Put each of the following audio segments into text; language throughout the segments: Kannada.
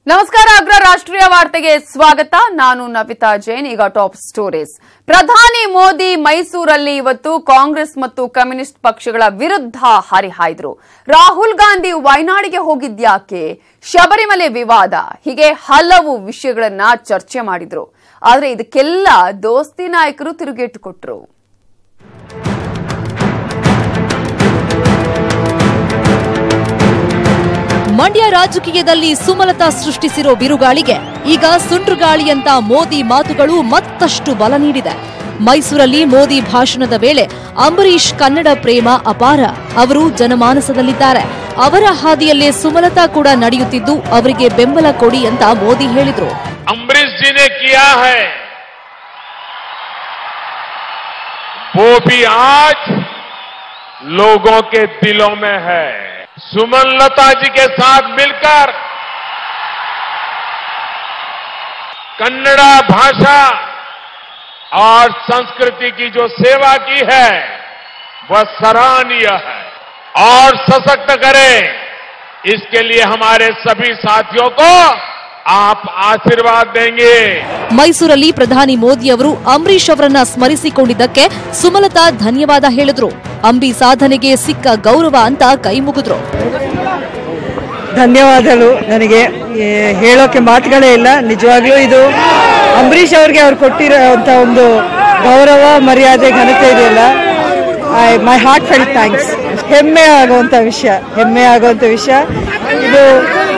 ನಮಸ್ಕಾರ. ಅಗ್ರ ರಾಷ್ಟ್ರೀಯ ವಾರ್ತೆಗೆ ಸ್ವಾಗತ. ನಾನು ನವಿತಾ ಜೈನ್. ಈಗ ಟಾಪ್ ಸ್ಟೋರೀಸ್. ಪ್ರಧಾನಿ ಮೋದಿ ಮೈಸೂರಲ್ಲಿ ಇವತ್ತು ಕಾಂಗ್ರೆಸ್ ಮತ್ತು ಕಮ್ಯುನಿಸ್ಟ್ ಪಕ್ಷಗಳ ವಿರುದ್ಧ ಹರಿಹಾಯ್ದರು. ರಾಹುಲ್ ಗಾಂಧಿ ವಯನಾಡಿಗೆ ಹೋಗಿದ್ಯಾಕೆ, ಶಬರಿಮಲೆ ವಿವಾದ, ಹೀಗೆ ಹಲವು ವಿಷಯಗಳನ್ನ ಚರ್ಚೆ ಮಾಡಿದ್ರು. ಆದರೆ ಇದಕ್ಕೆಲ್ಲ ದೋಸ್ತಿ ನಾಯಕರು ತಿರುಗೇಟು ಕೊಟ್ಟರು. ಮಂಡ್ಯ ರಾಜಕೀಯದಲ್ಲಿ ಸುಮಲತಾ ಸೃಷ್ಟಿಸಿರೋ ಬಿರುಗಾಳಿಗೆ ಈಗ ಸುಂಟ್ರುಗಾಳಿಯಂತ ಮೋದಿ ಮಾತುಗಳು ಮತ್ತಷ್ಟು ಬಲ ನೀಡಿದೆ. ಮೈಸೂರಲ್ಲಿ ಮೋದಿ ಭಾಷಣದ ವೇಳೆ ಅಂಬರೀಶ್ ಕನ್ನಡ ಪ್ರೇಮ ಅಪಾರ, ಅವರು ಜನಮಾನಸದಲ್ಲಿದ್ದಾರೆ. ಅವರ ಹಾದಿಯಲ್ಲೇ ಸುಮಲತಾ ಕೂಡ ನಡೆಯುತ್ತಿದ್ದು ಅವರಿಗೆ ಬೆಂಬಲ ಕೊಡಿ ಅಂತ ಮೋದಿ ಹೇಳಿದ್ರು. ಅಂಬರೀಶ್ जी ने किया है वो भी आज लोगों के दिलों में है. सुमलता जी के साथ मिलकर कन्नड़ा भाषा और संस्कृति की जो सेवा की है वह सराहनीय है और सशक्त करें. इसके लिए हमारे सभी साथियों को आप आशीर्वाद देंगे. ಮೈಸೂರಲ್ಲಿ ಪ್ರಧಾನಿ ಮೋದಿ ಅವರು ಅಂಬರೀಶ್ ಅವರನ್ನ ಸ್ಮರಿಸಿಕೊಂಡಿದ್ದಕ್ಕೆ ಸುಮಲತಾ ಧನ್ಯವಾದ ಹೇಳಿದ್ರು. ಅಂಬಿ ಸಾಧನೆಗೆ ಸಿಕ್ಕ ಗೌರವ ಅಂತ ಕೈ ಮುಗಿದ್ರು. ಧನ್ಯವಾದಗಳು. ನನಗೆ ಹೇಳೋಕೆ ಮಾತುಗಳೇ ಇಲ್ಲ. ನಿಜವಾಗ್ಲೂ ಇದು ಅಂಬರೀಶ್ ಅವ್ರಿಗೆ ಅವ್ರು ಕೊಟ್ಟಿರೋಂಥ ಒಂದು ಗೌರವ, ಮರ್ಯಾದೆ, ಘನತೆ ಇದೆಯಲ್ಲ, ಮೈ ಹಾರ್ಟ್ ಫೆಲ್ಟ್ ಥ್ಯಾಂಕ್ಸ್. ಹೆಮ್ಮೆ ಆಗುವಂಥ ವಿಷಯ ಇದು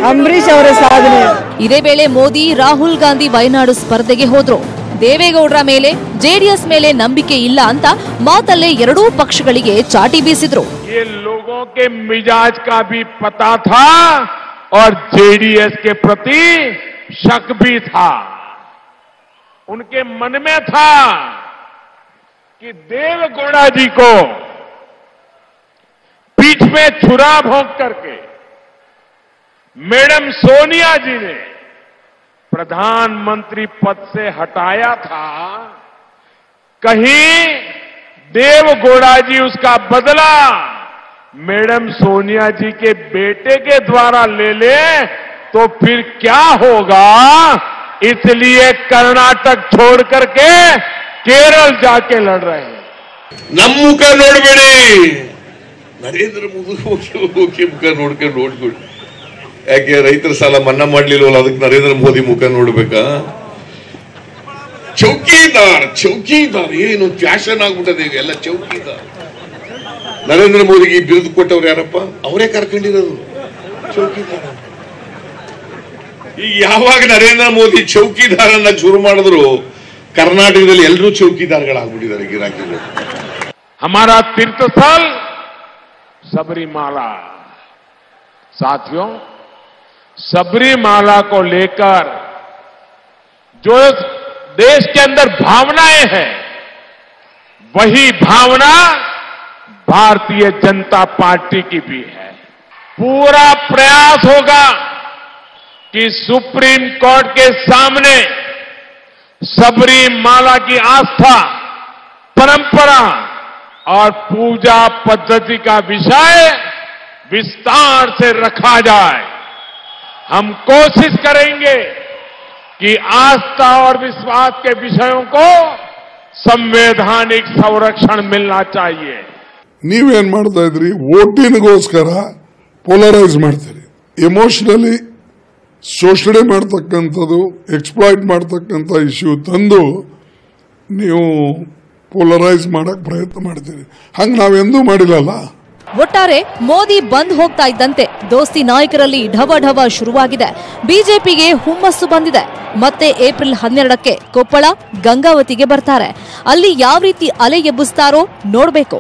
ಅಂಬರೀಶ್ ಅವರ ಸಾಧನೆ. ಇದೇ ವೇಳೆ ಮೋದಿ ರಾಹುಲ್ ಗಾಂಧಿ ವಯನಾಡು ಸ್ಪರ್ಧೆಗೆ ಹೋದ್ರು. ದೇವೇಗೌಡರ ಮೇಲೆ ಜೆಡಿಎಸ್ ಮೇಲೆ ನಂಬಿಕೆ ಇಲ್ಲ ಅಂತ ಮಾತಲ್ಲೇ ಎರಡೂ ಪಕ್ಷಗಳಿಗೆ ಚಾಟಿ ಬೀಸಿದ್ರು. ये लोगों के मिजाज का भी पता था और जेडीएस के प्रति शक भी था. उनके मन में था कि देवगौड़ा जी को पीठ में छुरा भोंक करके मैडम सोनिया जी ने प्रधानमंत्री पद से हटाया था. कहीं देवगौड़ा जी उसका बदला मैडम सोनिया जी के बेटे के द्वारा ले तो फिर क्या होगा. इसलिए कर्नाटक छोड़ करके केरल जाके लड़ रहे हैं. ನಮ್ಮ ಮುಖ ನೋಡಬೇಡಿ, ನರೇಂದ್ರ ಮೋದಿ ಮುಖ ನೋಡ್ಕೊಂಡು ಯಾಕೆ ರೈತರ ಸಾಲ ಮನ್ನಾ ಮಾಡ್ಲಿಲ್ವಲ್ಲ, ಅದಕ್ಕೆ ನರೇಂದ್ರ ಮೋದಿ ಮುಖ ನೋಡ್ಬೇಕಾ? ಚೌಕಿದಾರ್ ಏನು ಫ್ಯಾಷನ್ ಆಗ್ಬಿಟ್ಟದೆ ಈಗ ಎಲ್ಲ ಚೌಕಿದಾರ್. ನರೇಂದ್ರ ಮೋದಿಗೆ ಬಿರುದು ಕೊಟ್ಟವ್ರು ಯಾರಪ್ಪ? ಅವರೇ ಕರ್ಕೊಂಡಿರೋದು ಚೌಕಿದಾರ. ಈಗ ಯಾವಾಗ ನರೇಂದ್ರ ಮೋದಿ ಚೌಕಿದಾರನ್ನ ಶುರು ಮಾಡಿದ್ರು, ಕರ್ನಾಟಕದಲ್ಲಿ ಎಲ್ಲರೂ ಚೌಕಿದಾರ್ಗಳಾಗ್ಬಿಟ್ಟಿದ್ದಾರೆ ಗಿರಾಕಿಗಳು. हमारा तीर्थ स्थल सबरीमाला. साथियों, सबरीमाला को लेकर जो देश के अंदर भावनाएं हैं, वही भावना भारतीय जनता पार्टी की भी है. पूरा प्रयास होगा कि सुप्रीम कोर्ट के सामने सबरीमाला की आस्था, परंपरा और पूजा पद्धति का विषय विस्तार से रखा जाए. हम कोशिश करेंगे कि आस्था और विश्वास के विषयों को संवैधानिक संरक्षण मिलना चाहिए. ನೀವೇನ್ ಮಾಡ್ತಾ ಇದ್ರಿ? ವೋಟಿನ್ಗೋಸ್ಕರ ಪೋಲರೈಸ್ ಮಾಡ್ತೀರಿ, ಎಮೋಷನಲಿ ಶೋಷಣೆ ಮಾಡ್ತಕ್ಕಂಥದ್ದು, ಎಕ್ಸ್ಪ್ಲಾಯ್ಟ್ ಮಾಡ್ತಕ್ಕಂಥ ಇಶ್ಯೂ ತಂದು ನೀವು ಪೋಲರೈಸ್ ಮಾಡಕ್ ಪ್ರಯತ್ನ ಮಾಡ್ತೀರಿ. ಹಂಗ ನಾವೆಂದೂ ಮಾಡಿಲ್ಲಲ್ಲ. ಒಟ್ಟಾರೆ ಮೋದಿ ಬಂದ್ ಹೋಗ್ತಾ ಇದ್ದಂತೆ ದೋಸ್ತಿ ನಾಯಕರಲ್ಲಿ ಢವ ಶುರುವಾಗಿದೆ. ಬಿಜೆಪಿಗೆ ಹುಮ್ಮಸ್ಸು ಬಂದಿದೆ. ಮತ್ತೆ ಏಪ್ರಿಲ್ 12ಕ್ಕೆ ಕೊಪ್ಪಳ, ಗಂಗಾವತಿಗೆ ಬರ್ತಾರೆ. ಅಲ್ಲಿ ಯಾವ ರೀತಿ ಅಲೆ ಎಬ್ಬಿಸ್ತಾರೋ ನೋಡಬೇಕು.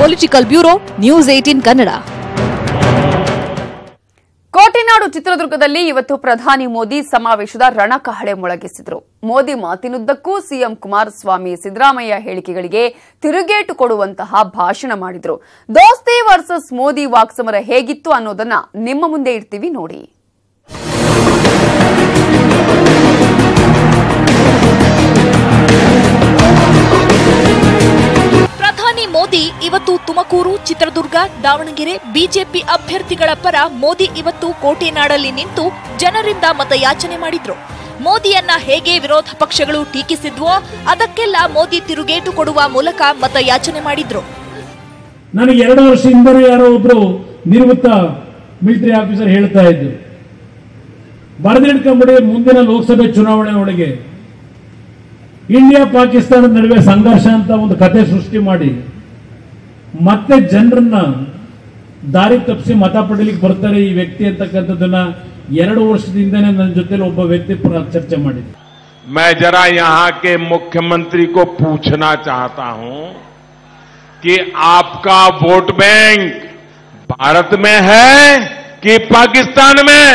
Political bureau, news 18 Kannada. ಕೋಟೆನಾಡು ಚಿತ್ರದುರ್ಗದಲ್ಲಿ ಇವತ್ತು ಪ್ರಧಾನಿ ಮೋದಿ ಸಮಾವೇಶದ ರಣಕಹಳೆ ಮೊಳಗಿಸಿದರು. ಮೋದಿ ಮಾತಿನುದ್ದಕ್ಕೂ ಸಿಎಂ ಕುಮಾರಸ್ವಾಮಿ, ಸಿದ್ದರಾಮಯ್ಯ ಹೇಳಿಕೆಗಳಿಗೆ ತಿರುಗೇಟು ಕೊಡುವಂತಹ ಭಾಷಣ ಮಾಡಿದರು. ದೋಸ್ತಿ ವರ್ಸಸ್ ಮೋದಿ ವಾಕ್ಸಮರ ಹೇಗಿತ್ತು ಅನ್ನೋದನ್ನ ನಿಮ್ಮ ಮುಂದೆ ಇಡ್ತೀವಿ ನೋಡಿ. ಪ್ರಧಾನಿ ಮೋದಿ ಇವತ್ತು ತುಮಕೂರು, ಚಿತ್ರದುರ್ಗ, ದಾವಣಗೆರೆ ಬಿಜೆಪಿ ಅಭ್ಯರ್ಥಿಗಳ ಪರ ಮೋದಿ ಇವತ್ತು ಕೋಟೆನಾಡಲ್ಲಿ ನಿಂತು ಜನರಿಂದ ಮತಯಾಚನೆ ಮಾಡಿದ್ರು. ಮೋದಿಯನ್ನ ಹೇಗೆ ವಿರೋಧ ಪಕ್ಷಗಳು ಟೀಕಿಸಿದ್ವೋ ಅದಕ್ಕೆಲ್ಲ ಮೋದಿ ತಿರುಗೇಟು ಕೊಡುವ ಮೂಲಕ ಮತಯಾಚನೆ ಮಾಡಿದ್ರು. ನನಗೆ 2 ವರ್ಷದಿಂದಲೇ ಯಾರೋ ಒಬ್ರು ನಿವೃತ್ತ ಮಿಲಿಟರಿ ಆಫೀಸರ್ ಹೇಳ್ತಾ ಇದ್ರು, ಬರೆದಿಟ್ಕೊಂಡ್ಬಿಡಿ ಮುಂದಿನ ಲೋಕಸಭೆ ಚುನಾವಣೆ ಒಳಗೆ ಇಂಡಿಯಾ ಪಾಕಿಸ್ತಾನದ ನಡುವೆ ಸಂಘರ್ಷ ಅಂತ ಒಂದು ಕತೆ ಸೃಷ್ಟಿ ಮಾಡಿ ಮತ್ತೆ ಜನರನ್ನ ದಾರಿ ತಪ್ಪಿಸಿ ಮತ ಪಡೀಲಿಕ್ಕೆ ಬರ್ತಾರೆ ಈ ವ್ಯಕ್ತಿ ಅಂತಕ್ಕಂಥದ್ದನ್ನ 2 ವರ್ಷದಿಂದನೇ ನನ್ನ ಜೊತೆಲಿ ಒಬ್ಬ ವ್ಯಕ್ತಿ ಪರ ಚರ್ಚೆ ಮಾಡಿದ್ದೆ. मैं जरा यहाँ के मुख्यमंत्री को पूछना चाहता हूं कि आपका वोट बैंक भारत में है कि पाकिस्तान में?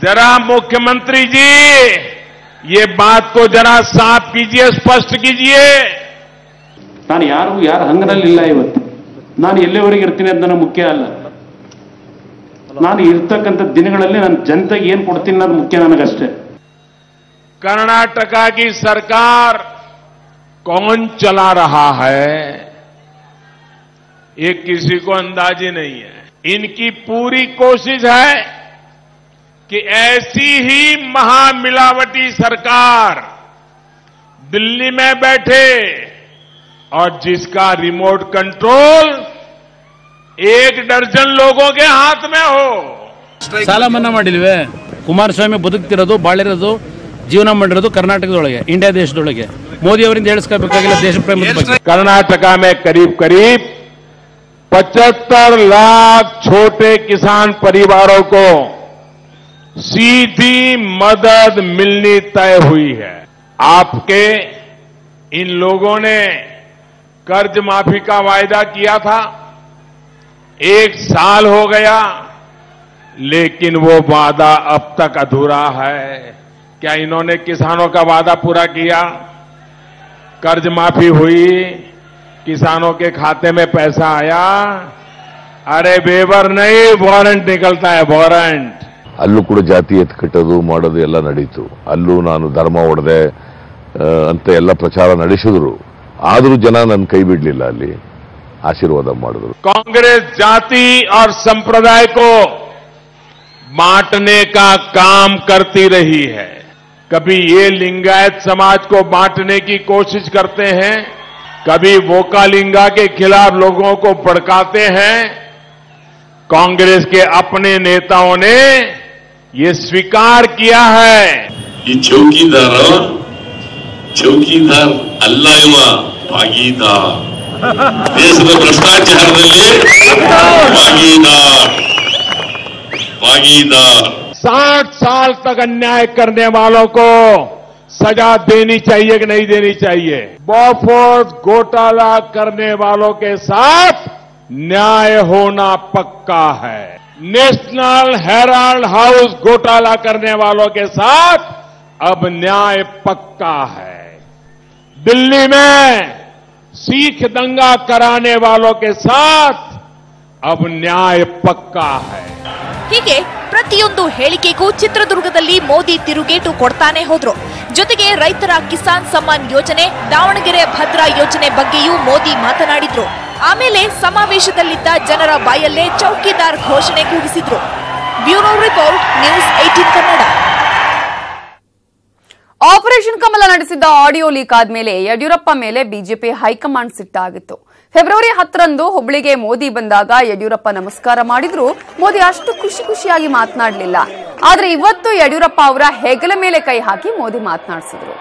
जरा मुख्यमंत्री जी ये बात को जरा साफ कीजिए, स्पष्ट कीजिए. ನಾನು ಯಾರ ಹಂಗನಲ್ಲಿಲ್ಲ. ಇವತ್ತು ನಾನು ಎಲ್ಲಿವರೆಗೆ ಇರ್ತೀನಿ ಅಂತ ನನಗೆ ಮುಖ್ಯ ಅಲ್ಲ. ನಾನು ಇರ್ತಕ್ಕಂಥ ದಿನಗಳಲ್ಲಿ ನಾನು ಜನತೆಗೆ ಏನು ಕೊಡ್ತೀನಿ ಅನ್ನೋದು ಮುಖ್ಯ ನನಗಷ್ಟೇ. कर्नाटका की सरकार कौन चला रहा है ये किसी को अंदाज ही नहीं है. इनकी पूरी कोशिश है कि ऐसी ही महामिलावटी सरकार दिल्ली में बैठे और जिसका रिमोट कंट्रोल 1 दर्जन लोगों के हाथ में हो. ಸಾಲ ಮನ್ನಾ ಮಾಡಿಲ್ವೇ? ಕುಮಾರಸ್ವಾಮಿ ಬದುಕ್ತಿರೋದು, ಬಾಳಿರೋದು, ಜೀವನ ಮಾಡಿರೋದು ಕರ್ನಾಟಕದೊಳಗೆ, ಇಂಡಿಯಾ ದೇಶದೊಳಗೆ. ಮೋದಿ ಅವರಿಂದ ಹೇಳಿಸ್ಕೋಬೇಕಾಗಿಲ್ಲ ದೇಶ ಪ್ರೇಮದ ಬಗ್ಗೆ. कर्नाटका में करीब करीब 75 लाख छोटे किसान परिवारों को सीधी मदद मिलनी तय हुई है. आपके इन लोगों ने कर्ज माफी का वायदा किया था, 1 साल हो गया, लेकिन वो वादा अब तक अधूरा है. क्या इन्होंने किसानों का वादा पूरा किया? कर्ज माफी हुई, किसानों के खाते में पैसा आया? अरे वेवर नहीं, वारंट निकलता है, वारंट. ಅಲ್ಲೂ ಕೂಡ ಜಾತಿ ಎತ್ತು ಕಟ್ಟೋದು ಮಾಡೋದು ಎಲ್ಲ ನಡೀತು. ಅಲ್ಲೂ ನಾನು ಧರ್ಮ ಹೊಡೆದೆ ಅಂತ ಎಲ್ಲ ಪ್ರಚಾರ ನಡೆಸಿದ್ರು. ಆದರೂ ಜನ ನನ್ನ ಕೈ ಬಿಡಲಿಲ್ಲ, ಅಲ್ಲಿ ಆಶೀರ್ವಾದ ಮಾಡಿದ್ರು. कांग्रेस जाति और संप्रदाय को बांटने का काम करती रही है. कभी ये लिंगायत समाज को बांटने की कोशिश करते हैं, कभी वोकालिंगा के खिलाफ लोगों को भड़काते हैं. कांग्रेस के अपने नेताओं ने ये स्वीकार किया है. ಈ ಚೌಕಿದಾರ್ ಅಲ್ಲ, ಇವ ಭಾಗೀದಾರ್. ದೇಶದ ಭ್ರಷ್ಟಾಚಾರದಲ್ಲಿ ಭಾಗೀದಾರ್. 60 साल तक अन्याय करने वालों को सजा देनी चाहिए कि नहीं देनी चाहिए? बॉफोर्स घोटाला करने वालों के साथ न्याय होना पक्का है. नेशनल हेराल्ड हाउस घोटाला करने वालों के साथ अब न्याय पक्का है. दिल्ली में सिख दंगा कराने वालों के साथ अब न्याय पक्का है. ಹೀಗೆ ಪ್ರತಿಯೊಂದು ಹೇಳಿಕೆಗೂ ಚಿತ್ರದುರ್ಗದಲ್ಲಿ ಮೋದಿ ತಿರುಗೇಟು ಕೊಡ್ತಾನೆ ಹೋದ್ರು. ಜೊತೆಗೆ ರೈತರ ಕಿಸಾನ್ ಸಮ್ಮಾನ್ ಯೋಜನೆ, ದಾವಣಗೆರೆ ಭದ್ರಾ ಯೋಜನೆ ಬಗ್ಗೆಯೂ ಮೋದಿ ಮಾತನಾಡಿದ್ರು. ಆಮೇಲೆ ಸಮಾವೇಶದಲ್ಲಿದ್ದ ಜನರ ಬಾಯಲ್ಲೇ ಚೌಕಿದಾರ್ ಘೋಷಣೆ ಕೂಗಿಸಿದ್ರು. Bureau report, news 18 Kannada. Operation Kamala ನಡೆಸಿದ್ದ ಆಡಿಯೋ ಲೀಕ್ ಆದ್ಮೇಲೆ ಯಡಿಯೂರಪ್ಪ ಮೇಲೆ ಬಿಜೆಪಿ ಹೈಕಮಾಂಡ್ ಸಿಟ್ಟಾಗಿತ್ತು. ಫೆಬ್ರವರಿ 10ರಂದು ಹುಬ್ಬಳ್ಳಿಗೆ ಮೋದಿ ಬಂದಾಗ ಯಡಿಯೂರಪ್ಪ ನಮಸ್ಕಾರ ಮಾಡಿದ್ರು. ಮೋದಿ ಅಷ್ಟು ಖುಷಿಯಾಗಿ ಮಾತನಾಡಲಿಲ್ಲ. ಆದ್ರೆ ಇವತ್ತು ಯಡಿಯೂರಪ್ಪ ಅವರ ಹೆಗಲ ಮೇಲೆ ಕೈ ಹಾಕಿ ಮೋದಿ ಮಾತನಾಡಿಸಿದ್ರು.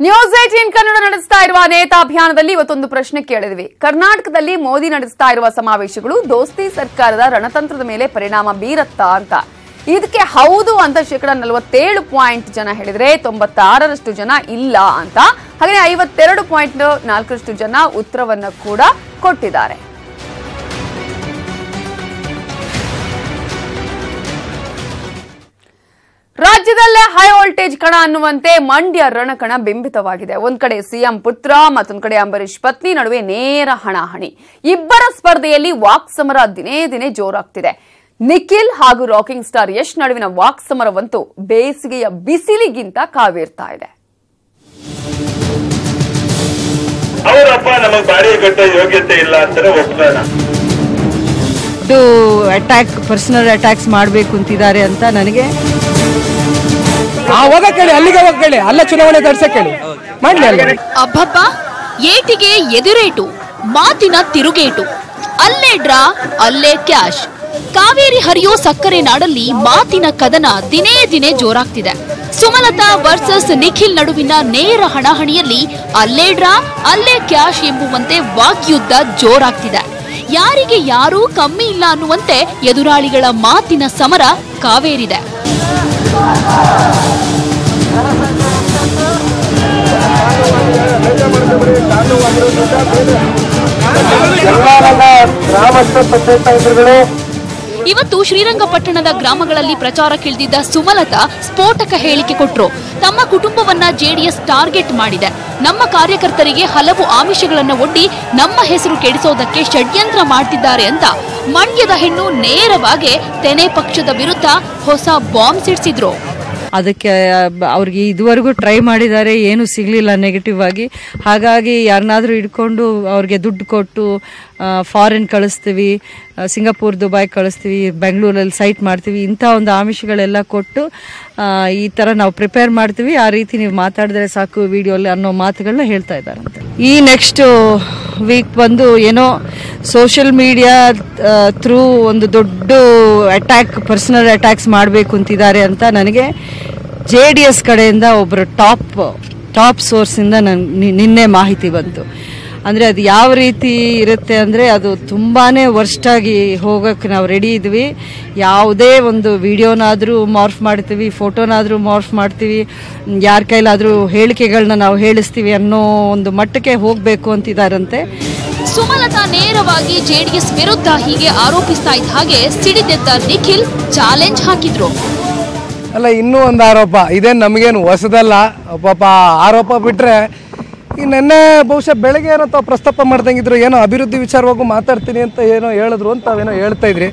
ನ್ಯೂಸ್ 18 ಕನ್ನಡ ನಡೆಸ್ತಾ ಇರುವ ನೇತಾ ಅಭಿಯಾನದಲ್ಲಿ ಇವತ್ತೊಂದು ಪ್ರಶ್ನೆ ಕೇಳಿದ್ವಿ. ಕರ್ನಾಟಕದಲ್ಲಿ ಮೋದಿ ನಡೆಸ್ತಾ ಇರುವ ಸಮಾವೇಶಗಳು ದೋಸ್ತಿ ಸರ್ಕಾರದ ರಣತಂತ್ರದ ಮೇಲೆ ಪರಿಣಾಮ ಬೀರತ್ತಾ ಅಂತ. ಇದಕ್ಕೆ ಹೌದು ಅಂತ 47% ಜನ ಹೇಳಿದ್ರೆ 96% ಜನ ಇಲ್ಲ ಅಂತ, ಹಾಗೆ 52.4% ಜನ ಉತ್ತರವನ್ನ ಕೂಡ ಕೊಟ್ಟಿದ್ದಾರೆ. ರಾಜ್ಯದಲ್ಲೇ ಹೈ ವೋಲ್ಟೇಜ್ ಕಣ ಅನ್ನುವಂತೆ ಮಂಡ್ಯ ರಣಕಣ ಬಿಂಬಿತವಾಗಿದೆ. ಒಂದ್ ಕಡೆ ಸಿಎಂ ಪುತ್ರ, ಮತ್ತೊಂದು ಕಡೆ ಅಂಬರೀಶ್ ಪತ್ನಿ ನಡುವೆ ನೇರ ಹಣಾಹಣಿ. ಇಬ್ಬರ ಸ್ಪರ್ಧೆಯಲ್ಲಿ ವಾಕ್ ಸಮರ ದಿನೇ ದಿನೇ ಜೋರಾಗ್ತಿದೆ. ನಿಖಿಲ್ ಹಾಗೂ ರಾಕಿಂಗ್ ಸ್ಟಾರ್ ಯಶ್ ನಡುವಿನ ವಾಕ್ ಸಮರವಂತೂ ಬೇಸಿಗೆಯ ಬಿಸಿಲಿಗಿಂತ ಕಾವೇರ್ತಾ ಇದೆ. ಅವರಪ್ಪ ನಮಗೆ ಬಾಡಿಗೆ ಕಟ್ಟೋ ಯೋಗ್ಯತೆ ಇಲ್ಲ ಅಂತಾರೆ ಒಪ್ಕೋಣ. ಅಟ್ಯಾಕ್, ಪರ್ಸನಲ್ ಅಟ್ಯಾಕ್ಸ್ ಮಾಡಬೇಕು ಅಂತಿದ್ದಾರೆ ಅಂತ ನನಗೆ ಹೋಗಕ್ಕೇಳಿ, ಅಲ್ಲಿಗೆ ಹೋಗಕ್ಕೇಳಿ, ಅಲ್ಲ ಚುನಾವಣೆ ತಡ್ಸಕ್ಕೇಳಿ ಮಾಡ್ಲಿ. ಅಬ್ಬಬ್ಬ, ಏಟಿಗೆ ಎದುರೇಟು, ಮಾತಿನ ತಿರುಗೇಟು, ಅಲ್ಲೇ ಡ್ರಾ ಅಲ್ಲೇ ಕ್ಯಾಶ್. ಕಾವೇರಿ ಹರಿಯೋ ಸಕ್ಕರೆ ನಾಡಲ್ಲಿ ಮಾತಿನ ಕದನ ದಿನೇ ದಿನೇ ಜೋರಾಗ್ತಿದೆ. ಸುಮಲತಾ ವರ್ಸಸ್ ನಿಖಿಲ್ ನಡುವಿನ ನೇರ ಹಣಾಹಣಿಯಲ್ಲಿ ಅಲ್ಲೇ ಡ್ರಾ ಅಲ್ಲೇ ಕ್ಯಾಶ್ ಎಂಬುವಂತೆ ವಾಗ್ಯುದ್ಧ ಜೋರಾಗ್ತಿದೆ. ಯಾರಿಗೆ ಯಾರೂ ಕಮ್ಮಿ ಇಲ್ಲ ಅನ್ನುವಂತೆ ಎದುರಾಳಿಗಳ ಮಾತಿನ ಸಮರ ಕಾವೇರಿದೆ. ಇವತ್ತು ಶ್ರೀರಂಗಪಟ್ಟಣದ ಗ್ರಾಮಗಳಲ್ಲಿ ಪ್ರಚಾರಕ್ಕಿಳಿದಿದ್ದ ಸುಮಲತಾ ಸ್ಫೋಟಕ ಹೇಳಿಕೆ ಕೊಟ್ಟರು. ತಮ್ಮ ಕುಟುಂಬವನ್ನ ಜೆಡಿಎಸ್ ಟಾರ್ಗೆಟ್ ಮಾಡಿದೆ, ನಮ್ಮ ಕಾರ್ಯಕರ್ತರಿಗೆ ಹಲವು ಆಮಿಷಗಳನ್ನು ಒಡ್ಡಿ ನಮ್ಮ ಹೆಸರು ಕೆಡಿಸೋದಕ್ಕೆ ಷಡ್ಯಂತ್ರ ಮಾಡ್ತಿದ್ದಾರೆ ಅಂತ ಮಂಡ್ಯದ ಹೆಣ್ಣು ನೇರವಾಗಿ ತೆನೆ ಪಕ್ಷದ ವಿರುದ್ಧ ಹೊಸ ಬಾಂಬ್ ಸಿಡಿಸಿದ್ರು. ಅದಕ್ಕೆ ಅವ್ರಿಗೆ ಇದುವರೆಗೂ ಟ್ರೈ ಮಾಡಿದ್ದಾರೆ, ಏನು ಸಿಗಲಿಲ್ಲ ನೆಗೆಟಿವ್ ಆಗಿ. ಹಾಗಾಗಿ ಯಾರನ್ನಾದರೂ ಹಿಡ್ಕೊಂಡು ಅವ್ರಿಗೆ ದುಡ್ಡು ಕೊಟ್ಟು ಫಾರಿನ್ ಕಳಿಸ್ತೀವಿ, ಸಿಂಗಾಪುರ್, ದುಬೈ ಕಳಿಸ್ತೀವಿ, ಬೆಂಗಳೂರಲ್ಲಿ ಸೈಟ್ ಮಾಡ್ತೀವಿ, ಇಂಥ ಒಂದು ಆಮಿಷಗಳೆಲ್ಲ ಕೊಟ್ಟು ಈ ಥರ ನಾವು ಪ್ರಿಪೇರ್ ಮಾಡ್ತೀವಿ, ಆ ರೀತಿ ನೀವು ಮಾತಾಡಿದ್ರೆ ಸಾಕು ವಿಡಿಯೋಲ್ಲಿ ಅನ್ನೋ ಮಾತುಗಳನ್ನ ಹೇಳ್ತಾ ಇದ್ದಾರಂತೆ. ಈ ನೆಕ್ಸ್ಟ್ ವೀಕ್ ಬಂದು ಏನೋ ಸೋಷಿಯಲ್ ಮೀಡಿಯಾ ಥ್ರೂ ಒಂದು ದೊಡ್ಡ ಅಟ್ಯಾಕ್, ಪರ್ಸನಲ್ ಅಟ್ಯಾಕ್ಸ್ ಮಾಡಬೇಕು ಅಂತಿದ್ದಾರೆ ಅಂತ ನನಗೆ JDS ಕಡೆಯಿಂದ ಒಬ್ಬರು ಟಾಪ್ ಸೋರ್ಸಿಂದ ನಿನ್ನೆ ಮಾಹಿತಿ ಬಂತು. ಅಂದರೆ ಅದು ಯಾವ ರೀತಿ ಇರುತ್ತೆ ಅಂದರೆ ಅದು ತುಂಬಾ ವರ್ಸ್ಟಾಗಿ ಹೋಗೋಕ್ಕೆ ನಾವು ರೆಡಿ ಇದ್ವಿ. ಯಾವುದೇ ಒಂದು ವಿಡಿಯೋನಾದರೂ ಮಾರ್ಫ್ ಮಾಡ್ತೀವಿ, ಫೋಟೋನಾದರೂ ಮಾರ್ಫ್ ಮಾಡ್ತೀವಿ, ಯಾರ ಕೈಲಾದರೂ ಹೇಳಿಕೆಗಳನ್ನ ನಾವು ಹೇಳಿಸ್ತೀವಿ ಅನ್ನೋ ಒಂದು ಮಟ್ಟಕ್ಕೆ ಹೋಗಬೇಕು ಅಂತಿದ್ದಾರಂತೆ. ಸುಮಲತಾ ನೇರವಾಗಿ ಜೆಡಿಎಸ್ ವಿರುದ್ಧ ಹೀಗೆ ಆರೋಪಿಸ್ತಾ ಇದ್ದ ಹಾಗೆ ಸಿಡಿದೆದ್ದ ನಿಖಿಲ್ ಚಾಲೆಂಜ್ ಹಾಕಿದ್ರು. ಅಲ್ಲ, ಇನ್ನೂ ಒಂದು ಆರೋಪ, ಇದೇನು ನಮಗೇನು ಹೊಸದಲ್ಲ. ಪಾಪ ಆರೋಪ ಬಿಟ್ಟರೆ ಈ ನೆನ್ನೆ ಬಹುಶಃ ಬೆಳಗ್ಗೆ ಏನೋ ತಾವು ಪ್ರಸ್ತಾಪ ಮಾಡ್ದಂಗಿದ್ರು, ಏನೋ ಅಭಿವೃದ್ಧಿ ವಿಚಾರವಾಗೂ ಮಾತಾಡ್ತೀನಿ ಅಂತ ಏನೋ ಹೇಳಿದ್ರು ಅಂತ ತಾವೇನೋ ಹೇಳ್ತಾ ಇದ್ರಿ.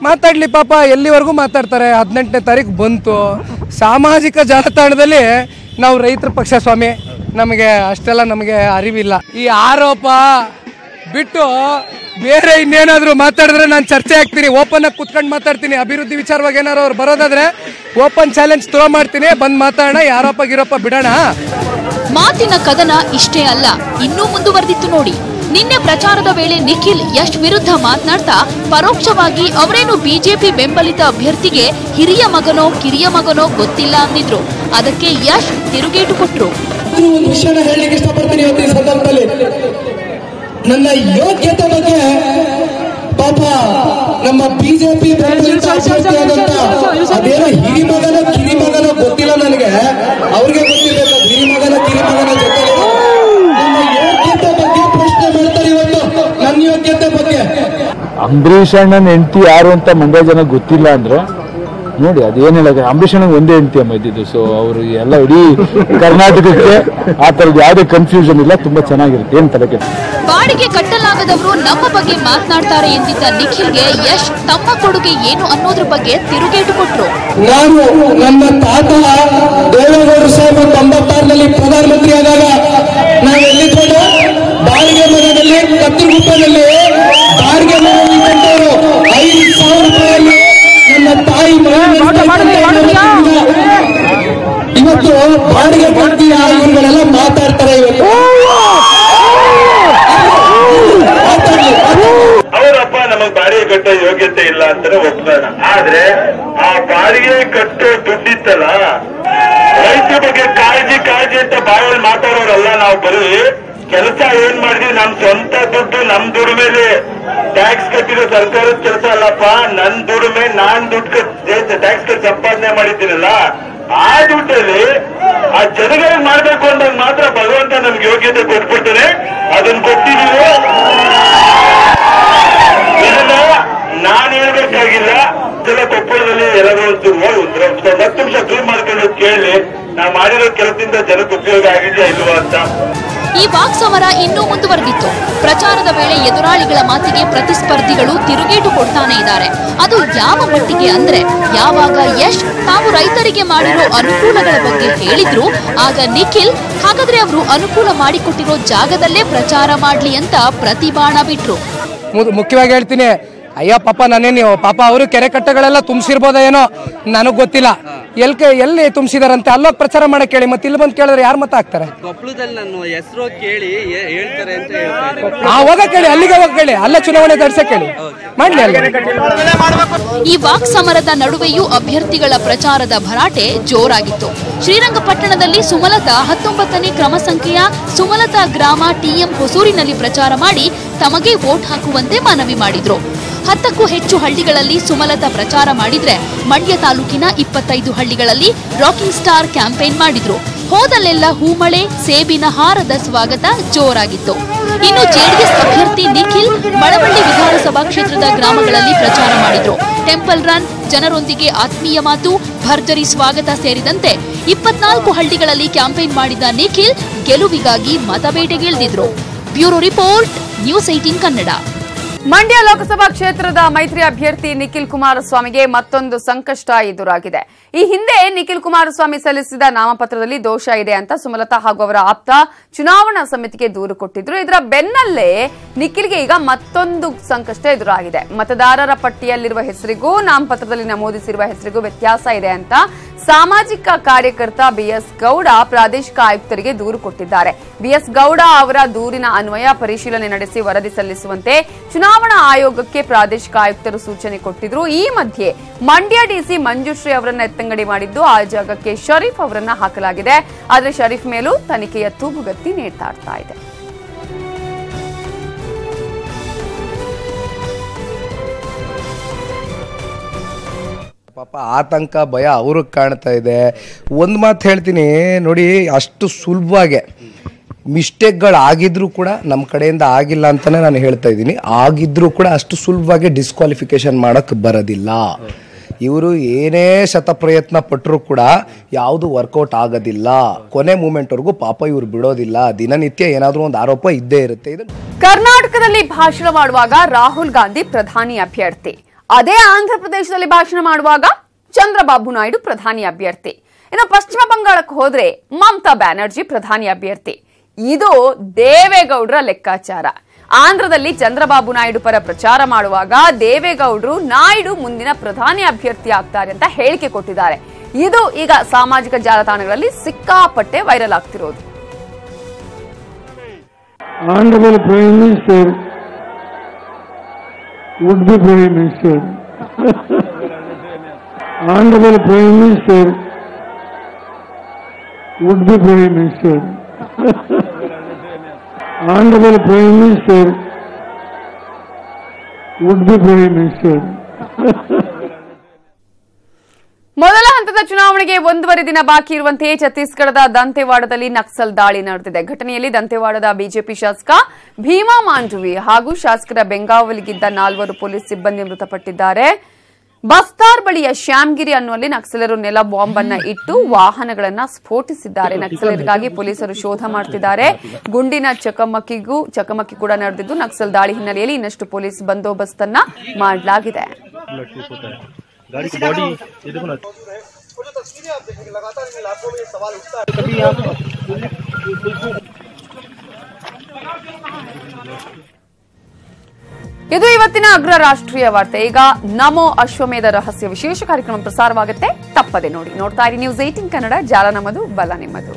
ಮಾತಾಡಲಿ ಪಾಪ, ಎಲ್ಲಿವರೆಗೂ ಮಾತಾಡ್ತಾರೆ. 18ನೇ ತಾರೀಕು ಬಂತು, ಸಾಮಾಜಿಕ ಜಾಲತಾಣದಲ್ಲಿ ನಾವು ರೈತರ ಪಕ್ಷ ಸ್ವಾಮಿ, ನಮಗೆ ಅಷ್ಟೆಲ್ಲ ನಮಗೆ ಅರಿವಿಲ್ಲ. ಈ ಆರೋಪ ಬಿಟ್ಟು ಬೇರೆ ಇನ್ನೇನಾದರೂ ಮಾತಾಡಿದ್ರೆ ನಾನು ಚರ್ಚೆ ಆಗ್ತೀನಿ, ಓಪನ್ ಆಗಿ ಕುತ್ಕೊಂಡು ಮಾತಾಡ್ತೀನಿ. ಅಭಿವೃದ್ಧಿ ವಿಚಾರವಾಗಿ ಏನಾದ್ರು ಅವ್ರು ಬರೋದಾದ್ರೆ ಓಪನ್ ಚಾಲೆಂಜ್ ಥ್ರೋ ಮಾಡ್ತೀನಿ, ಬಂದು ಮಾತಾಡೋಣ, ಯಾರೋಪ ಗಿರೋಪ ಬಿಡೋಣ. ಮಾತಿನ ಕದನ ಇಷ್ಟೇ ಅಲ್ಲ, ಇನ್ನೂ ಮುಂದುವರೆದಿತ್ತು ನೋಡಿ. ನಿನ್ನೆ ಪ್ರಚಾರದ ವೇಳೆ ನಿಖಿಲ್ ಯಶ್ ವಿರುದ್ಧ ಮಾತನಾಡ್ತಾ ಪರೋಕ್ಷವಾಗಿ ಅವರೇನು ಬಿಜೆಪಿ ಬೆಂಬಲಿತ ಅಭ್ಯರ್ಥಿಗೆ ಹಿರಿಯ ಮಗನೋ ಕಿರಿಯ ಮಗನೋ ಗೊತ್ತಿಲ್ಲ ಅಂದಿದ್ರು. ಅದಕ್ಕೆ ಯಶ್ ತಿರುಗೇಟು ಕೊಟ್ರು. ಒಂದು ವಿಷಯನ ಹೇಳಲಿಕ್ಕೆ ಇಷ್ಟಪಡ್ತೀನಿ ಇವತ್ತಿನ ಸಂದರ್ಭದಲ್ಲಿ. ನನ್ನ ಯೋಗ್ಯತೆ ಬಗ್ಗೆ ಪಾಪ ನಮ್ಮ ಬಿಜೆಪಿ ಬೆಂಬಲಿತ ಅಭ್ಯರ್ಥಿಯಾದಂತ ಅದೇನೋ ಹಿರಿಮಗನ ಕಿರಿಮಗನ ಗೊತ್ತಿಲ್ಲ ನನಗೆ, ಅವ್ರಿಗೆ ಗೊತ್ತಿರಬೇಕು ಹಿರಿಮಗನ ಕಿರಿಮಗನ ಜೊತೆ ನನ್ನ ಯೋಗ್ಯತೆ ಬಗ್ಗೆ ಪ್ರಶ್ನೆ ಮಾಡ್ತಾರೆ ಇವತ್ತು. ನನ್ನ ಯೋಗ್ಯತೆ ಬಗ್ಗೆ ಅಂಬರೀಷ್ ಅಣ್ಣನ ಹೆಂಡತಿ ಯಾರು ಅಂತ ಮಂಡ್ಯ ಜನ ಗೊತ್ತಿಲ್ಲ ಅಂದ್ರೆ ನೋಡಿ, ಅದೇನು ಹೇಳ, ಅಂಬರೀಷ್ ಅಣ್ಣಗೆ ಒಂದೇ ಹೆಂಡತಿ ಅಮ್ಮ ಇದ್ದಿದ್ದು. ಸೊ ಅವರು ಎಲ್ಲ ಇಡೀ ಕರ್ನಾಟಕಕ್ಕೆ ಆ ಥರದ್ದು ಯಾವುದೇ ಕನ್ಫ್ಯೂಷನ್ ಇಲ್ಲ, ತುಂಬಾ ಚೆನ್ನಾಗಿರುತ್ತೆ, ಏನು ತಲೆಕೆ. ಬಾಡಿಗೆ ಕಟ್ಟಲಾಗದವರು ನಮ್ಮ ಬಗ್ಗೆ ಮಾತನಾಡ್ತಾರೆ ಎಂದಿದ್ದ ನಿಖಿಲ್ಗೆ ಯಶ್ ತಮ್ಮ ಕೊಡುಗೆ ಏನು ಅನ್ನೋದ್ರ ಬಗ್ಗೆ ತಿರುಗೇಟು ಕೊಟ್ರು. ನಾನು ನಮ್ಮ ತಾತ ದೇವೇಗೌಡರು ಸಾಹೇಬರು 96ರಲ್ಲಿ ಪ್ರಧಾನಮಂತ್ರಿ ಆದಾಗ ನಾವು ಎಲ್ಲಿದ್ದಾಗ ಬಾಡಿಗೆ ಮನೆಯಲ್ಲಿ ಕತ್ತರಗುಪ್ಪದಲ್ಲಿ ಬಾಡಿಗೆ ಮನೆಯಲ್ಲಿ ಕಟ್ಟೋರು 5,000 ರೂಪಾಯಿಯಲ್ಲಿ ನನ್ನ ತಾಯಿ ಇವತ್ತು ಬಾಡಿಗೆ ಕೊಡ್ತೀಯ ಇವುಗಳೆಲ್ಲ ಮಾತಾಡ್ತಾರೆ. ಇವತ್ತು ಅವರಪ್ಪ ನಮಗೆ ಬಾಡಿಗೆ ಕಟ್ಟೋ ಯೋಗ್ಯತೆ ಇಲ್ಲ ಅಂತಾರೆ ಒಪ್ಕೋಣ. ಆದ್ರೆ ಆ ಬಾಡಿಗೆ ಕಟ್ಟೋ ದುಡ್ಡಿತ್ತಲ್ಲ, ರೈತರ ಬಗ್ಗೆ ಕಾಳಜಿ ಅಂತ ಬಾಯಲ್ಲಿ ಮಾತಾಡೋರಲ್ಲ ನಾವು. ಬರೀ ಕೆಲಸ ಏನ್ ಮಾಡಿದ್ವಿ, ನಮ್ ಸ್ವಂತ ದುಡ್ಡು, ನಮ್ ದುಡಿಮೆಲಿ ಟ್ಯಾಕ್ಸ್ ಕಟ್ಟಿರೋ ಸರ್ಕಾರದ ಕೆಲಸ ಅಲ್ಲಪ್ಪ. ನನ್ ದುಡಿಮೆ, ನಾನ್ ದುಡ್ಡು ಟ್ಯಾಕ್ಸ್ ಕಟ್ಟಿ ಸಂಪಾದನೆ ಮಾಡಿದ್ದೀನಲ್ಲ, ಆ ದುಡ್ಡಲ್ಲಿ ಆ ಜನಗಳಿಗೆ ಮಾಡ್ಬೇಕು ಅಂದಾಗ ಮಾತ್ರ ಭಗವಂತ ನಮ್ಗೆ ಯೋಗ್ಯತೆ ಕೊಟ್ಬಿಡ್ತಾನೆ. ಅದನ್ನ ಕೊಟ್ಟಿದ್ದೀವಿ, ಇದನ್ನ ನಾನ್ ಹೇಳ್ಬೇಕಾಗಿಲ್ಲ. ಕೊಪ್ಪಳದಲ್ಲಿ ಎಲ್ಲರೂ 10 ನಿಮಿಷ ಜನಕ್ಕೆ ಉಪಯೋಗ ಆಗಿದೆಯಾ ಇಲ್ವಾ ಅಂತ. ಈ ವಾಕ್ಸಮರ ಇನ್ನೂ ಮುಂದುವರೆದಿತ್ತು. ಪ್ರಚಾರದ ವೇಳೆ ಎದುರಾಳಿಗಳ ಮಾತಿಗೆ ಪ್ರತಿಸ್ಪರ್ಧಿಗಳು ತಿರುಗೇಟು ಕೊಡ್ತಾನೆ ಇದ್ದಾರೆ. ಅದು ಯಾವ ಮಟ್ಟಿಗೆ ಅಂದ್ರೆ, ಯಾವಾಗ ಯಶ್ ತಾವು ರೈತರಿಗೆ ಮಾಡಿರೋ ಅನುಕೂಲಗಳ ಬಗ್ಗೆ ಹೇಳಿದ್ರು, ಆಗ ನಿಖಿಲ್ ಹಾಗಾದ್ರೆ ಅವರು ಅನುಕೂಲ ಮಾಡಿಕೊಟ್ಟಿರೋ ಜಾಗದಲ್ಲೇ ಪ್ರಚಾರ ಮಾಡ್ಲಿ ಅಂತ ಪ್ರತಿಬಾಣ ಬಿಟ್ರು. ಮುಖ್ಯವಾಗಿ ಹೇಳ್ತೀನಿ, ಅಯ್ಯ ಪಾಪ ನಾನೇನು ಪಾಪ ಅವರು ಕೆರೆ ಕಟ್ಟೆಗಳೆಲ್ಲ ತುಂಬಿಸಿರ್ಬೋದ ಏನೋ ನನಗ್ ಗೊತ್ತಿಲ್ಲ. ಎಲ್ಲಿ ತುಂಬಿಸಿದಾರಂತೆ ಅಲ್ಲೋಗಿ ಪ್ರಚಾರ ಮಾಡಕ್ ಹೇಳಿ, ಮತ್ತೆ ಇಲ್ಲಿ ಬಂದು ಕೇಳಿದ್ರೆ ಯಾರು ಮತ ಹಾಕ್ತಾರೆ? ಕೊಪ್ಪಳದಲ್ಲಿ ನನ್ನ ಹೆಸರು ಕೇಳಿ ಹೇಳ್ತಾರೆ ಅಂತ ಹೇಳ್ತಾರೆ. ಹೋಗ ಕೇಳಿ, ಅಲ್ಲಿಗೆ ಹೋಗಿ ಕೇಳಿ, ಅಲ್ಲ ಚುನಾವಣೆ ತಡ್ಸಕ್ ಹೇಳಿ, ಮಾಡ್ಲಿ ಅಲ್ಲಿ. ಈ ವಾಕ್ ಸಮರದ ನಡುವೆಯೂ ಅಭ್ಯರ್ಥಿಗಳ ಪ್ರಚಾರದ ಭರಾಟೆ ಜೋರಾಗಿತ್ತು. ಶ್ರೀರಂಗಪಟ್ಟಣದಲ್ಲಿ ಸುಮಲತಾ 19ನೇ ಕ್ರಮ ಸಂಖ್ಯೆಯ ಸುಮಲತಾ ಗ್ರಾಮ ಟಿಎಂ ಹೊಸೂರಿನಲ್ಲಿ ಪ್ರಚಾರ ಮಾಡಿ ತಮಗೆ ವೋಟ್ ಹಾಕುವಂತೆ ಮನವಿ ಮಾಡಿದ್ರು. 10ಕ್ಕೂ ಹೆಚ್ಚು ಹಳ್ಳಿಗಳಲ್ಲಿ ಸುಮಲತಾ ಪ್ರಚಾರ ಮಾಡಿದ್ರೆ, ಮಂಡ್ಯ ತಾಲೂಕಿನ 25 ಹಳ್ಳಿಗಳಲ್ಲಿ ರಾಕಿಂಗ್ ಸ್ಟಾರ್ ಕ್ಯಾಂಪೇನ್ ಮಾಡಿದ್ರು. ಹೋದಲ್ಲೆಲ್ಲ ಹೂಮಳೆ, ಸೇಬಿನ ಹಾರದ ಸ್ವಾಗತ ಜೋರಾಗಿತ್ತು. ಇನ್ನು ಜೆಡಿಎಸ್ ಅಭ್ಯರ್ಥಿ ನಿಖಿಲ್ ಮಳವಳ್ಳಿ ವಿಧಾನಸಭಾ ಕ್ಷೇತ್ರದ ಗ್ರಾಮಗಳಲ್ಲಿ ಪ್ರಚಾರ ಮಾಡಿದ್ರು. ಟೆಂಪಲ್ ರನ್, ಜನರೊಂದಿಗೆ ಆತ್ಮೀಯ ಮಾತು, ಭರ್ಜರಿ ಸ್ವಾಗತ ಸೇರಿದಂತೆ 24 ಹಳ್ಳಿಗಳಲ್ಲಿ ಕ್ಯಾಂಪೇನ್ ಮಾಡಿದ ನಿಖಿಲ್ ಗೆಲುವಿಗಾಗಿ ಮತಬೇಟೆಗಿಳಿದಿದ್ರು. Bureau report, news 18 Kannada. Mandya Lok Sabha ಕ್ಷೇತ್ರದ ಮೈತ್ರಿ ಅಭ್ಯರ್ಥಿ ನಿಖಿಲ್ ಕುಮಾರಸ್ವಾಮಿಗೆ ಮತ್ತೊಂದು ಸಂಕಷ್ಟ ಎದುರಾಗಿದೆ. ಈ ಹಿಂದೆ ನಿಖಿಲ್ ಕುಮಾರಸ್ವಾಮಿ ಸಲ್ಲಿಸಿದ ನಾಮಪತ್ರದಲ್ಲಿ ದೋಷ ಇದೆ ಅಂತ ಸುಮಲತಾ ಹಾಗೂ ಅವರ ಆಪ್ತ ಚುನಾವಣಾ ಸಮಿತಿಗೆ ದೂರು ಕೊಟ್ಟಿದ್ರು. ಇದರ ಬೆನ್ನಲ್ಲೇ ನಿಖಿಲ್ಗೆ ಈಗ ಮತ್ತೊಂದು ಸಂಕಷ್ಟ ಎದುರಾಗಿದೆ. ಮತದಾರರ ಪಟ್ಟಿಯಲ್ಲಿರುವ ಹೆಸರಿಗೂ ನಾಮಪತ್ರದಲ್ಲಿ ನಮೂದಿಸಿರುವ ಹೆಸರಿಗೂ ವ್ಯತ್ಯಾಸ ಇದೆ ಅಂತ ಸಾಮಾಜಿಕ ಕಾರ್ಯಕರ್ತ ಬಿಎಸ್ ಗೌಡ ಪ್ರಾದೇಶಿಕ ಆಯುಕ್ತರಿಗೆ ದೂರು ಕೊಟ್ಟಿದ್ದಾರೆ. ಬಿಎಸ್ ಗೌಡ ಅವರ ದೂರಿನ ಅನ್ವಯ ಪರಿಶೀಲನೆ ನಡೆಸಿ ವರದಿ ಸಲ್ಲಿಸುವಂತೆ ಚುನಾವಣಾ ಆಯೋಗಕ್ಕೆ ಪ್ರಾದೇಶಿಕ ಆಯುಕ್ತರು ಸೂಚನೆ ಕೊಟ್ಟಿದ್ರು. ಈ ಮಧ್ಯೆ ಮಂಡ್ಯ ಡಿಸಿ ಮಂಜುಶ್ರೀ ಅವರನ್ನ ಎತ್ತಂಗಡಿ ಮಾಡಿದ್ದು, ಆ ಜಾಗಕ್ಕೆ ಶರೀಫ್ ಅವರನ್ನ ಹಾಕಲಾಗಿದೆ. ಆದರೆ ಶರೀಫ್ ಮೇಲೂ ತನಿಖೆಯ ತೂಗುಗತ್ತಿ ನೇತಾಡ್ತಾ ಇದೆ. ಪಾಪ ಆತಂಕ, ಭಯ ಅವ್ರಿಗೆ ಕಾಣ್ತಾ ಇದೆ. ಒಂದು ಮಾತು ಹೇಳ್ತೀನಿ ನೋಡಿ, ಅಷ್ಟು ಸುಲಭವಾಗಿ ಮಿಸ್ಟೇಕ್ಗಳಾಗಿದ್ರೂ ಕೂಡ ನಮ್ಮ ಕಡೆಯಿಂದ ಆಗಿಲ್ಲ ಅಂತಲೇ ನಾನು ಹೇಳ್ತಾ ಇದ್ದೀನಿ. ಆಗಿದ್ರೂ ಕೂಡ ಅಷ್ಟು ಸುಲಭವಾಗಿ ಡಿಸ್ಕ್ವಾಲಿಫಿಕೇಶನ್ ಮಾಡೋಕ್ಕೆ ಬರೋದಿಲ್ಲ. ಇವರು ಏನೇ ಶತಪ್ರಯತ್ನ ಪಟ್ಟರೂ ಕೂಡ ಯಾವುದು ವರ್ಕೌಟ್ ಆಗೋದಿಲ್ಲ. ಕೊನೆ ಮೂಮೆಂಟ್ವರೆಗೂ ಪಾಪ ಇವ್ರು ಬಿಡೋದಿಲ್ಲ. ದಿನನಿತ್ಯ ಏನಾದರೂ ಒಂದು ಆರೋಪ ಇದ್ದೇ ಇರುತ್ತೆ. ಕರ್ನಾಟಕದಲ್ಲಿ ಭಾಷಣ ಮಾಡುವಾಗ ರಾಹುಲ್ ಗಾಂಧಿ ಪ್ರಧಾನಿ ಅಭ್ಯರ್ಥಿ, ಅದೇ ಆಂಧ್ರ ಪ್ರದೇಶದಲ್ಲಿ ಭಾಷಣ ಮಾಡುವಾಗ ಚಂದ್ರಬಾಬು ನಾಯ್ಡು ಪ್ರಧಾನಿ ಅಭ್ಯರ್ಥಿ. ಇನ್ನು ಪಶ್ಚಿಮ ಬಂಗಾಳಕ್ಕೆ ಹೋದ್ರೆ ಮಮತಾ ಬ್ಯಾನರ್ಜಿ ಪ್ರಧಾನಿ ಅಭ್ಯರ್ಥಿ. ಇದು ದೇವೇಗೌಡರ ಲೆಕ್ಕಾಚಾರ. ಆಂಧ್ರದಲ್ಲಿ ಚಂದ್ರಬಾಬು ನಾಯ್ಡು ಪರ ಪ್ರಚಾರ ಮಾಡುವಾಗ ದೇವೇಗೌಡರು ನಾಯ್ಡು ಮುಂದಿನ ಪ್ರಧಾನಿ ಅಭ್ಯರ್ಥಿ ಆಗ್ತಾರೆ ಅಂತ ಹೇಳಿಕೆ ಕೊಟ್ಟಿದ್ದಾರೆ. ಇದು ಈಗ ಸಾಮಾಜಿಕ ಜಾಲತಾಣಗಳಲ್ಲಿ ಸಿಕ್ಕಾಪಟ್ಟೆ ವೈರಲ್ ಆಗ್ತಿರೋದು. Honorable Prime Minister would be Prime Minister. Honorable Prime Minister would be Prime Minister. Honorable Prime Minister would be Prime Minister. ಮೊದಲ ಹಂತದ ಚುನಾವಣೆಗೆ 1.5 ದಿನ ಬಾಕಿ ಇರುವಂತೆಯೇ ಛತ್ತೀಸ್ಗಢದ ದಂತೆವಾಡದಲ್ಲಿ ನಕ್ಸಲ್ ದಾಳಿ ನಡೆದಿದೆ. ಘಟನೆಯಲ್ಲಿ ದಂತೆವಾಡದ ಬಿಜೆಪಿ ಶಾಸಕ ಭೀಮಾ ಮಾಂಡವಿ ಹಾಗೂ ಶಾಸಕರ ಬೆಂಗಾವಲಿಗಿದ್ದ 4 ಪೊಲೀಸ್ ಸಿಬ್ಬಂದಿ ಮೃತಪಟ್ಟಿದ್ದಾರೆ. ಬಸ್ತಾರ್ ಬಳಿಯ ಶ್ಯಾಮ್ಗಿರಿ ಅನ್ನುವಲ್ಲಿ ನಕ್ಸಲರು ನೆಲ ಬಾಂಬ್ ಅನ್ನ ಇಟ್ಟು ವಾಹನಗಳನ್ನ ಸ್ಫೋಟಿಸಿದ್ದಾರೆ. ನಕ್ಸಲರಿಗಾಗಿ ಪೊಲೀಸರು ಶೋಧ ಮಾಡುತ್ತಿದ್ದಾರೆ. ಗುಂಡಿನ ಚಕಮಕಿ ಕೂಡ ನಡೆದಿದ್ದು, ನಕ್ಸಲ್ ದಾಳಿ ಹಿನ್ನೆಲೆಯಲ್ಲಿ ಇನ್ನಷ್ಟು ಪೊಲೀಸ್ ಬಂದೋಬಸ್ತ್ ಅನ್ನ ಮಾಡಲಾಗಿದೆ. ಇದು ಇವತ್ತಿನ ಅಗ್ರ ರಾಷ್ಟ್ರೀಯ ವಾರ್ತೆ. ಈಗ ನಮೋ ಅಶ್ವಮೇಧ ರಹಸ್ಯ ವಿಶೇಷ ಕಾರ್ಯಕ್ರಮ ಪ್ರಸಾರವಾಗುತ್ತೆ, ತಪ್ಪದೆ ನೋಡ್ತಾ ಇರಿ ನ್ಯೂಸ್ 18 ಕನ್ನಡ. ಜಾಲ ನಮ್ಮದು, ಬಲ ನಿಮ್ಮದು.